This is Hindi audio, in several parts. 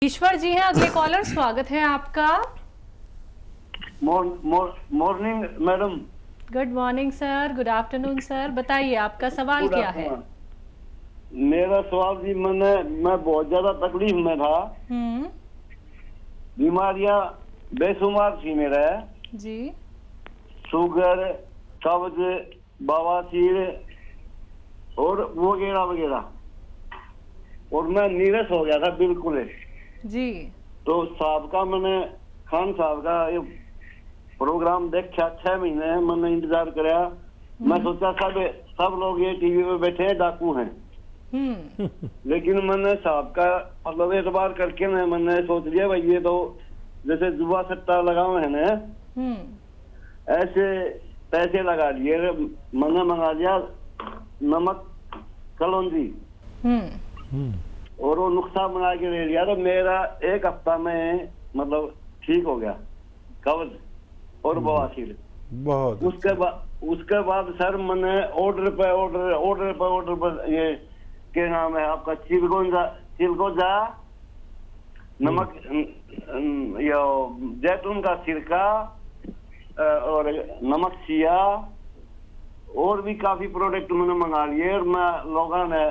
ईश्वर जी हैं अगले कॉलर, स्वागत है आपका। Morning madam. Good morning sir, good afternoon sir, बताइए आपका सवाल गुड क्या है। आफ्टरनून। मेरा सवाल जी, मैं बहुत ज्यादा तकलीफ में था। बीमारियां बेशुमार थी मेरा, जी शुगर, कब्ज, बवासीर और वगैरह वगैरह, और मैं नीरस हो गया था बिल्कुल। जी। तो साहब का मैंने खान साहब का ये प्रोग्राम देखा, 6 महीने मैंने इंतजार कराया। मैं सोचा सब लोग ये टीवी पे बैठे हैं, डाकू हैं। लेकिन मैंने साहब का मतलब एतबार करके मैंने सोच लिया भाई ये तो जैसे जुआ सट्टा लगाओ है ना, ऐसे पैसे लगा लिए। मैंने मंगा लिया नमक कलौंजी और वो नुस्खा बना के ले लिया, तो मेरा एक हफ्ता में मतलब ठीक हो गया कब्ज और बवासीर। बहुत उसके बाद सर मैंने ऑर्डर पर ये क्या नाम है आपका, चिलगोजा नमक, यो जैतून का सिरका और नमक सिया और भी काफी प्रोडक्ट मैंने मंगा लिए, और मैं लोगों ने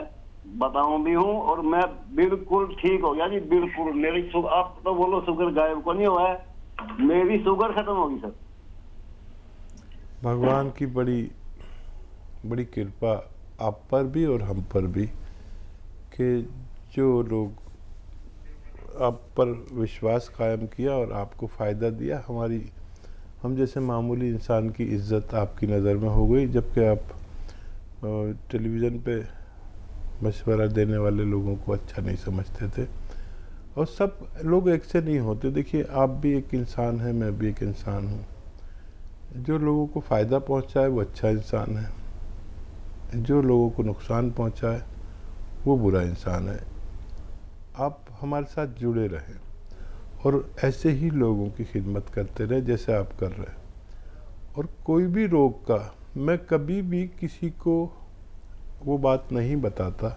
बताऊं भी हूँ, और मैं बिल्कुल ठीक हो गया जी, बिल्कुल। मेरी आप तो बोलो शुगर गायब को नहीं हुआ है, मेरी शुगर खत्म होगी सर। भगवान की बड़ी बड़ी कृपा आप पर भी और हम पर भी, कि जो लोग आप पर विश्वास कायम किया और आपको फ़ायदा दिया। हम जैसे मामूली इंसान की इज्जत आपकी नज़र में हो गई, जबकि आप टेलीविज़न पे मशवरा देने वाले लोगों को अच्छा नहीं समझते थे। और सब लोग एक से नहीं होते। देखिए, आप भी एक इंसान हैं, मैं भी एक इंसान हूँ। जो लोगों को फ़ायदा पहुँचाए वो अच्छा इंसान है, जो लोगों को नुकसान पहुँचाए वो बुरा इंसान है। आप हमारे साथ जुड़े रहें और ऐसे ही लोगों की खिदमत करते रहे जैसे आप कर रहे हैं। और कोई भी रोग का मैं कभी भी किसी को वो बात नहीं बताता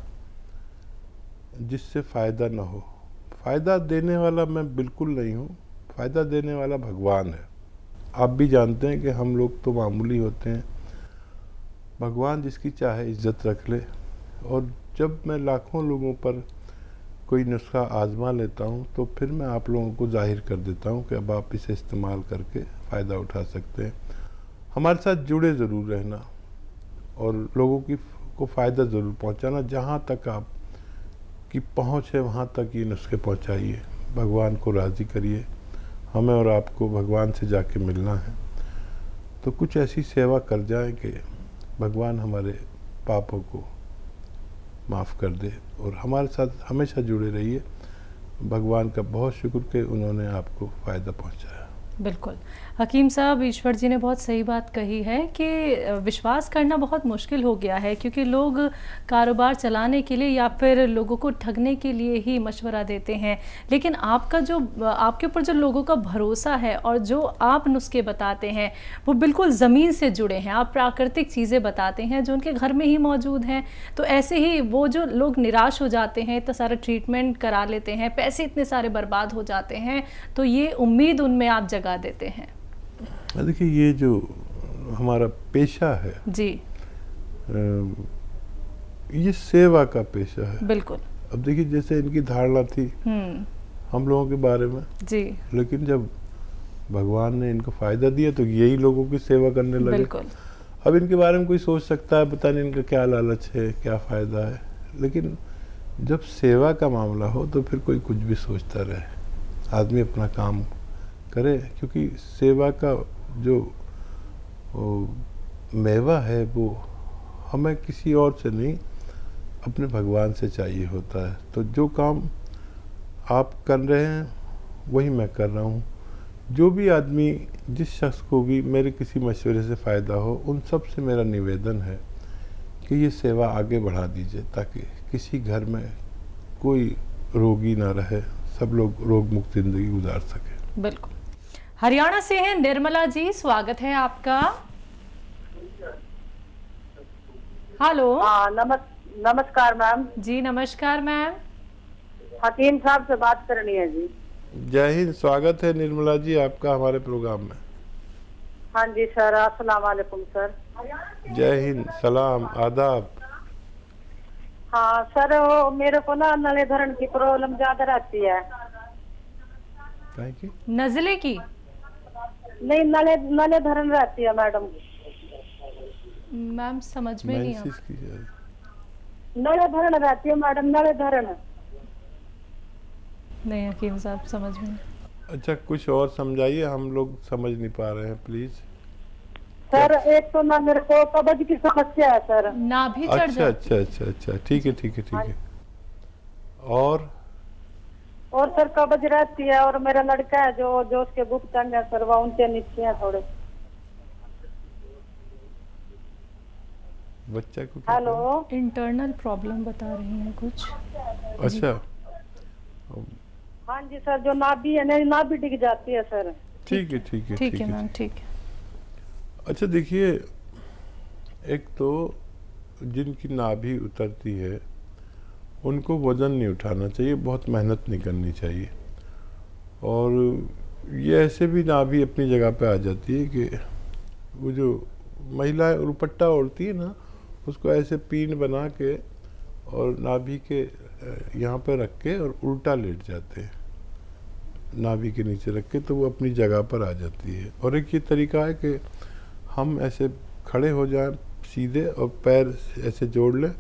जिससे फ़ायदा ना हो। फ़ायदा देने वाला मैं बिल्कुल नहीं हूँ, फ़ायदा देने वाला भगवान है। आप भी जानते हैं कि हम लोग तो मामूली होते हैं, भगवान जिसकी चाहे इज्जत रख ले। और जब मैं लाखों लोगों पर कोई नुस्खा आजमा लेता हूँ तो फिर मैं आप लोगों को जाहिर कर देता हूँ कि अब आप इसे इस्तेमाल करके फ़ायदा उठा सकते हैं। हमारे साथ जुड़े ज़रूर रहना और लोगों को फ़ायदा ज़रूर पहुँचाना। जहाँ तक आप की पहुँच है वहाँ तक ये नुस्खे पहुँचाइए, भगवान को राज़ी करिए। हमें और आपको भगवान से जाके मिलना है, तो कुछ ऐसी सेवा कर जाएं कि भगवान हमारे पापों को माफ़ कर दे। और हमारे साथ हमेशा जुड़े रहिए। भगवान का बहुत शुक्र कि उन्होंने आपको फ़ायदा पहुंचाया। बिल्कुल हकीम साहब, ईश्वर जी ने बहुत सही बात कही है कि विश्वास करना बहुत मुश्किल हो गया है, क्योंकि लोग कारोबार चलाने के लिए या फिर लोगों को ठगने के लिए ही मशवरा देते हैं। लेकिन आपके ऊपर जो लोगों का भरोसा है और जो आप नुस्खे बताते हैं वो बिल्कुल ज़मीन से जुड़े हैं। आप प्राकृतिक चीज़ें बताते हैं जो उनके घर में ही मौजूद हैं। तो ऐसे ही वो जो लोग निराश हो जाते हैं, इतना सारा ट्रीटमेंट करा लेते हैं, पैसे इतने सारे बर्बाद हो जाते हैं, तो ये उम्मीद उनमें आप जगा देते हैं। देखिए, ये जो हमारा पेशा है जी, ये सेवा का पेशा है। बिल्कुल। अब देखिए, जैसे इनकी धारणा थी हम लोगों के बारे में जी, लेकिन जब भगवान ने इनको फ़ायदा दिया तो यही लोगों की सेवा करने लगे। बिल्कुल। अब इनके बारे में कोई सोच सकता है पता नहीं इनका क्या लालच है, क्या फ़ायदा है, लेकिन जब सेवा का मामला हो तो फिर कोई कुछ भी सोचता रहे। आदमी अपना काम करे, क्योंकि सेवा का जो मेवा है वो हमें किसी और से नहीं, अपने भगवान से चाहिए होता है। तो जो काम आप कर रहे हैं वही मैं कर रहा हूँ। जो भी आदमी, जिस शख्स को भी मेरे किसी मशवरे से फ़ायदा हो, उन सब से मेरा निवेदन है कि ये सेवा आगे बढ़ा दीजिए, ताकि किसी घर में कोई रोगी ना रहे, सब लोग रोग मुक्त ज़िंदगी गुजार सकें। बिल्कुल। हरियाणा से हैं निर्मला जी, स्वागत है आपका। हेलो। नमस्कार मैम। जी नमस्कार मैम। हकीम साहब से बात करनी है जी। जय हिंद, स्वागत है निर्मला जी आपका हमारे प्रोग्राम में। हाँ जी सर, अस्सलाम वालेकुम सर। जय हिंद, सलाम, आदाब। हाँ सर, वो मेरे को ना नले धरण की प्रॉब्लम ज्यादा रहती है। काहे की? नज़ले की? नहीं, नले नले धरण रहती है मैडम। मैम समझ में नहीं आ मेंसेस की शायद। नले धरण रहती है मैडम, नले धरण। नहीं हकीम साहब समझ में नहीं। अच्छा, कुछ और समझाइए, हम लोग समझ नहीं पा रहे हैं प्लीज। सर एक तो ना मेरे को कब्ज की समस्या है सर। नाभि चढ़ अच्छा जाती अच्छा अच्छा अच्छा, ठीक है ठीक है ठीक है। और सर कब्ज रहती है, और मेरा लड़का है जो जो उसके गुप्त अंग है सर, वो उनके नीचे है थोड़े। बच्चा को क्या हेलो। इंटरनल प्रॉब्लम बता रही हैं कुछ। हुआ? अच्छा, हाँ जी सर, जो नाभि है ना, नाभि डिग जाती है सर। ठीक है ठीक है ठीक है मैम, ठीक है। अच्छा देखिए, एक तो जिनकी नाभि उतरती है उनको वज़न नहीं उठाना चाहिए, बहुत मेहनत नहीं करनी चाहिए। और ये ऐसे भी नाभि अपनी जगह पे आ जाती है कि वो जो महिलाएं दुपट्टा ओढ़ती है ना, उसको ऐसे पीन बना के और नाभि के यहाँ पे रख के और उल्टा लेट जाते हैं, नाभि के नीचे रख के, तो वो अपनी जगह पर आ जाती है। और एक ये तरीका है कि हम ऐसे खड़े हो जाएं सीधे और पैर ऐसे जोड़ लें,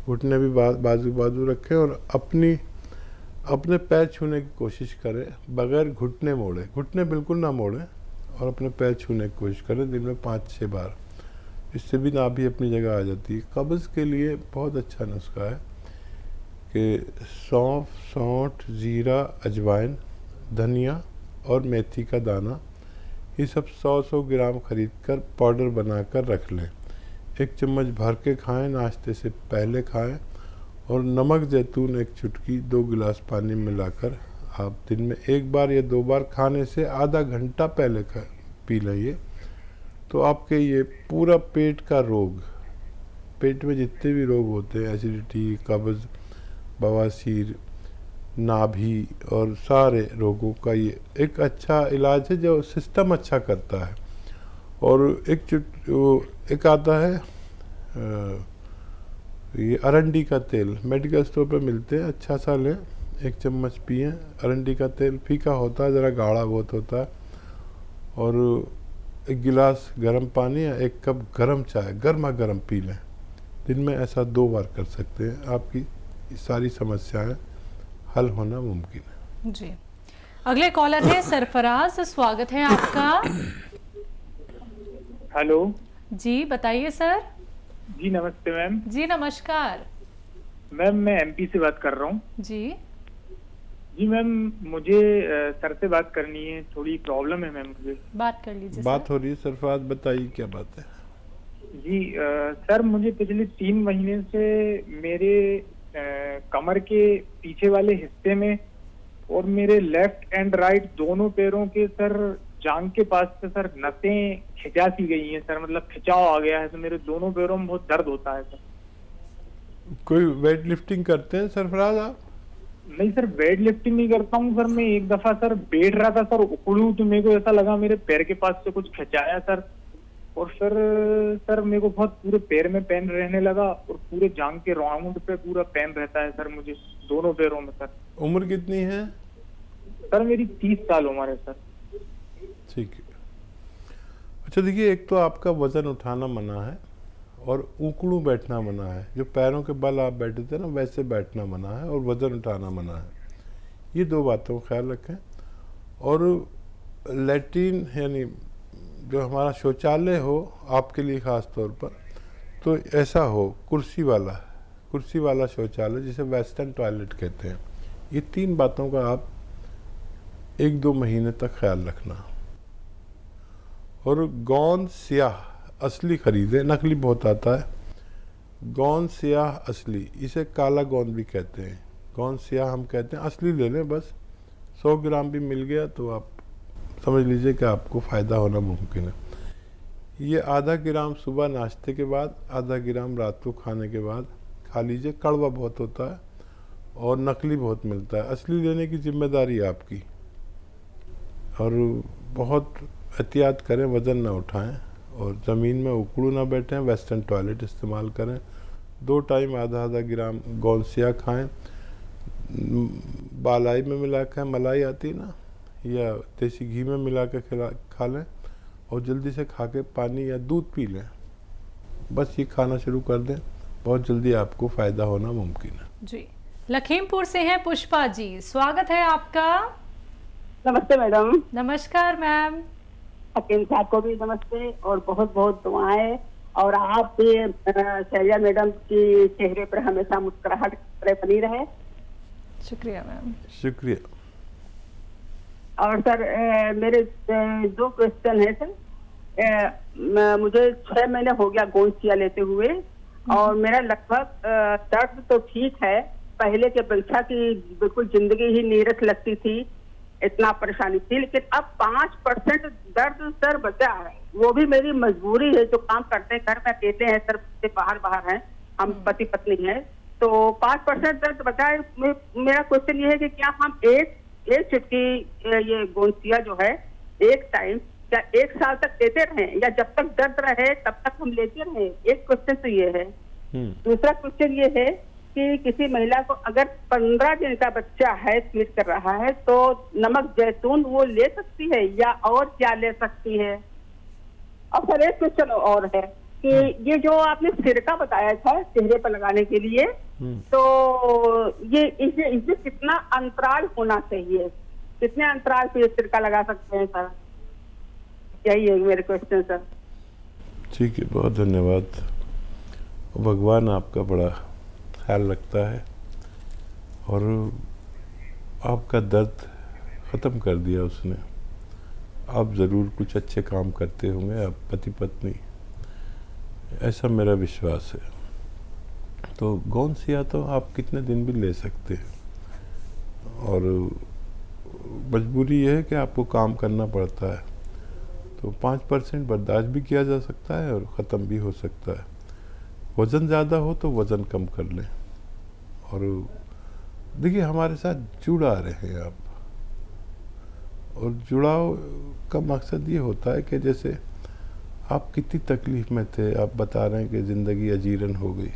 घुटने भी बाजू बाजू रखें और अपने पैर छूने की कोशिश करें बगैर घुटने मोड़े, घुटने बिल्कुल ना मोड़ें, और अपने पैर छूने की कोशिश करें दिन में 5-6 बार। इससे भी नाभि अपनी जगह आ जाती है। कब्ज़ के लिए बहुत अच्छा नुस्खा है कि सौंफ, सौंठ, जीरा, अजवाइन, धनिया और मेथी का दाना, ये सब 100-100 ग्राम खरीद कर पाउडर बनाकर रख लें। 1 चम्मच भर के खाएं, नाश्ते से पहले खाएं। और नमक जैतून 1 चुटकी 2 गिलास पानी मिलाकर आप दिन में 1 बार या 2 बार खाने से आधा घंटा पहले पी लें। ये तो आपके ये पूरा पेट का रोग, पेट में जितने भी रोग होते हैं, एसिडिटी, कब्ज़, बवासीर, नाभि और सारे रोगों का ये एक अच्छा इलाज है जो सिस्टम अच्छा करता है। और एक आता है ये अरंडी का तेल, मेडिकल स्टोर पे मिलते हैं, अच्छा सा लें, 1 चम्मच पिएं। अरंडी का तेल फीका होता है, ज़रा गाढ़ा बहुत होता है। और 1 गिलास गर्म पानी या 1 कप गर्म चाय गर्मा गर्म पी लें। दिन में ऐसा 2 बार कर सकते हैं, आपकी सारी समस्याएं हल होना मुमकिन है। जी, अगले कॉलर है सरफराज, स्वागत है आपका। हेलो जी बताइए सर। जी नमस्ते मैम। जी नमस्कार। मैम मैं एमपी से बात कर रहा हूँ। जी जी मैम, मुझे सर से बात करनी है, थोड़ी प्रॉब्लम है मैम मुझे। बात कर लीजिए बात सर। हो रही है सरफराज, बताइए क्या बात है। जी सर, मुझे पिछले 3 महीने से मेरे कमर के पीछे वाले हिस्से में और मेरे लेफ्ट एंड राइट दोनों पैरों के सर जांघ के पास से सर नसें खिंचा सी गई हैं सर, मतलब खिंचाव आ गया है, तो मेरे दोनों पैरों में बहुत दर्द होता है सर। कोई वेट लिफ्टिंग करते हैं सरफराज आप? नहीं सर, वेट लिफ्टिंग नहीं करता हूँ सर। मैं एक दफा सर बैठ रहा था सर, उखड़ू तो मेरे को ऐसा लगा मेरे पैर के पास से कुछ खिंचाया सर, और सर मेरे को बहुत पूरे पैर में पेन रहने लगा, और पूरे जांघ के राउंड पे पूरा पेन रहता है सर मुझे दोनों पैरों में सर। उम्र कितनी है? सर मेरी 30 साल उम्र है सर। ठीक है। अच्छा देखिए, एक तो आपका वजन उठाना मना है और उकड़ू बैठना मना है। जो पैरों के बल आप बैठे थे ना, वैसे बैठना मना है और वजन उठाना मना है। ये 2 बातों का ख्याल रखें। और लैट्रिन यानी जो हमारा शौचालय हो आपके लिए ख़ास तौर पर, तो ऐसा हो कुर्सी वाला शौचालय, जिसे वेस्टर्न टॉयलेट कहते हैं। ये 3 बातों का आप 1-2 महीने तक ख्याल रखना। और गोंद स्याह असली खरीदें, नकली बहुत आता है। गोंद स्याह असली, इसे काला गोंद भी कहते हैं, गोंद स्याह हम कहते हैं। असली ले लें बस, 100 ग्राम भी मिल गया तो आप समझ लीजिए कि आपको फ़ायदा होना मुमकिन है। ये आधा ग्राम सुबह नाश्ते के बाद, आधा ग्राम रात को खाने के बाद खा लीजिए। कड़वा बहुत होता है और नकली बहुत मिलता है। असली लेने की जिम्मेदारी आपकी। और बहुत एहतियात करें, वज़न ना उठाएं और ज़मीन में उकड़ू ना बैठें। वेस्टर्न टॉयलेट इस्तेमाल करें। 2 टाइम आधा गिराम गोंसिया खाएं। बालाई में मिला कर, मलाई आती है ना, या देसी घी में मिला कर खा लें और जल्दी से खा के पानी या दूध पी लें। बस ये खाना शुरू कर दें, बहुत जल्दी आपको फ़ायदा होना मुमकिन है। जी, लखीमपुर से हैं पुष्पा जी, स्वागत है आपका। नमस्ते मैडम। नमस्कार मैम। हकीम साहब को भी नमस्ते और बहुत बहुत दुआएं। और आप भी शैया मैडम की चेहरे पर हमेशा मुस्कुराहट बनी रहे। शुक्रिया मैम। शुक्रिया। और सर मेरे 2 क्वेश्चन है सर। मुझे 6 महीने हो गया गोंसिया लेते हुए और मेरा लगभग दर्द तो ठीक है, पहले के अपेक्षा की बिल्कुल जिंदगी ही नीरस लगती थी, इतना परेशानी थी। लेकिन अब 5% दर्द सर बचा है, वो भी मेरी मजबूरी है। जो काम करते हैं घर में अकेले हैं सर, से बाहर हैं, हम पति पत्नी हैं, तो 5% दर्द बचा है। मेरा क्वेश्चन ये है कि क्या हम एक चुटकी ये गोंसिया जो है एक टाइम क्या 1 साल तक लेते रहें या जब तक दर्द रहे तब तक हम लेते रहें? एक क्वेश्चन तो ये है। दूसरा क्वेश्चन ये है कि किसी महिला को अगर 15 दिन का बच्चा है, फीड कर रहा है, तो नमक जैतून वो ले सकती है या और क्या ले सकती है? और सर एक क्वेश्चन और है कि ये जो आपने सिरका बताया था चेहरे पर लगाने के लिए, तो ये इसमें कितना अंतराल होना चाहिए? कितने अंतराल पे सिरका लगा सकते हैं सर? यही है मेरे क्वेश्चन सर। ठीक है, बहुत धन्यवाद। भगवान आपका बड़ा ख्याल रखता है और आपका दर्द ख़त्म कर दिया उसने। आप ज़रूर कुछ अच्छे काम करते होंगे, आप पति पत्नी, ऐसा मेरा विश्वास है। तो गोंसिया तो आप कितने दिन भी ले सकते हैं और मजबूरी ये है कि आपको काम करना पड़ता है। तो 5% बर्दाश्त भी किया जा सकता है और ख़त्म भी हो सकता है। वज़न ज़्यादा हो तो वज़न कम कर लें। और देखिए, हमारे साथ जुड़ा रहे आप, और जुड़ाव का मकसद ये होता है कि जैसे आप कितनी तकलीफ़ में थे, आप बता रहे हैं कि ज़िंदगी अजीरन हो गई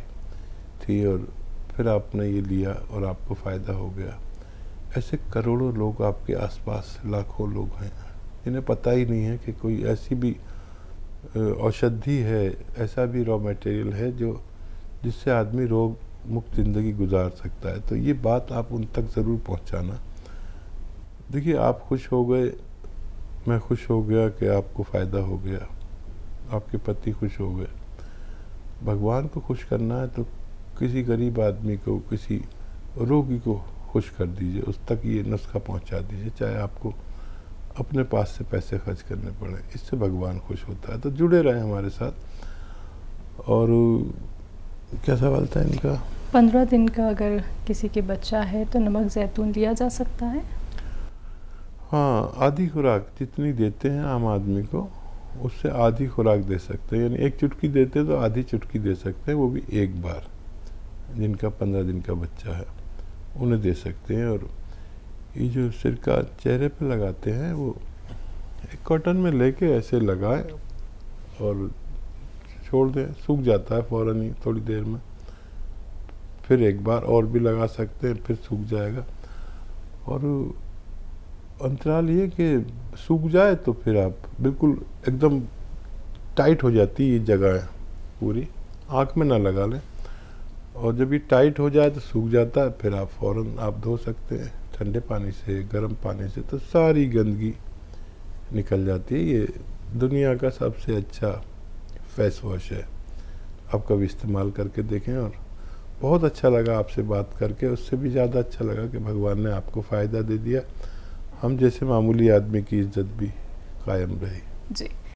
थी और फिर आपने ये लिया और आपको फ़ायदा हो गया। ऐसे करोड़ों लोग आपके आसपास, लाखों लोग हैं, इन्हें पता ही नहीं है कि कोई ऐसी भी औषधि है, ऐसा भी रॉ मटेरियल है जो जिससे आदमी रोग मुक्त ज़िंदगी गुजार सकता है। तो ये बात आप उन तक ज़रूर पहुंचाना। देखिए, आप खुश हो गए, मैं खुश हो गया कि आपको फ़ायदा हो गया, आपके पति खुश हो गए। भगवान को खुश करना है तो किसी गरीब आदमी को, किसी रोगी को खुश कर दीजिए, उस तक ये नुस्खा पहुंचा दीजिए, चाहे आपको अपने पास से पैसे खर्च करने पड़े, इससे भगवान खुश होता है। तो जुड़े रहें हमारे साथ। और क्या सवाल था इनका? 15 दिन का अगर किसी के बच्चा है तो नमक जैतून लिया जा सकता है? हाँ, आधी खुराक जितनी देते हैं आम आदमी को, उससे आधी खुराक दे सकते हैं। यानी 1 चुटकी देते तो आधी चुटकी दे सकते हैं, वो भी एक बार। जिनका 15 दिन का बच्चा है उन्हें दे सकते हैं। और ये जो सिरका चेहरे पे लगाते हैं, वो एक कॉटन में लेके ऐसे लगाएं और छोड़ दें, सूख जाता है फ़ौरन ही थोड़ी देर में। फिर एक बार और भी लगा सकते हैं, फिर सूख जाएगा। और अंतराल ये कि सूख जाए तो फिर आप बिल्कुल एकदम टाइट हो जाती है ये जगह पूरी, आँख में ना लगा लें। और जब ये टाइट हो जाए तो सूख जाता है, फिर आप फ़ौरन आप धो सकते हैं ठंडे पानी से, गर्म पानी से, तो सारी गंदगी निकल जाती है। ये दुनिया का सबसे अच्छा फेस वॉश है, आप कभी इस्तेमाल करके देखें। और बहुत अच्छा लगा आपसे बात करके, उससे भी ज़्यादा अच्छा लगा कि भगवान ने आपको फ़ायदा दे दिया, हम जैसे मामूली आदमी की इज्जत भी कायम रही। जी।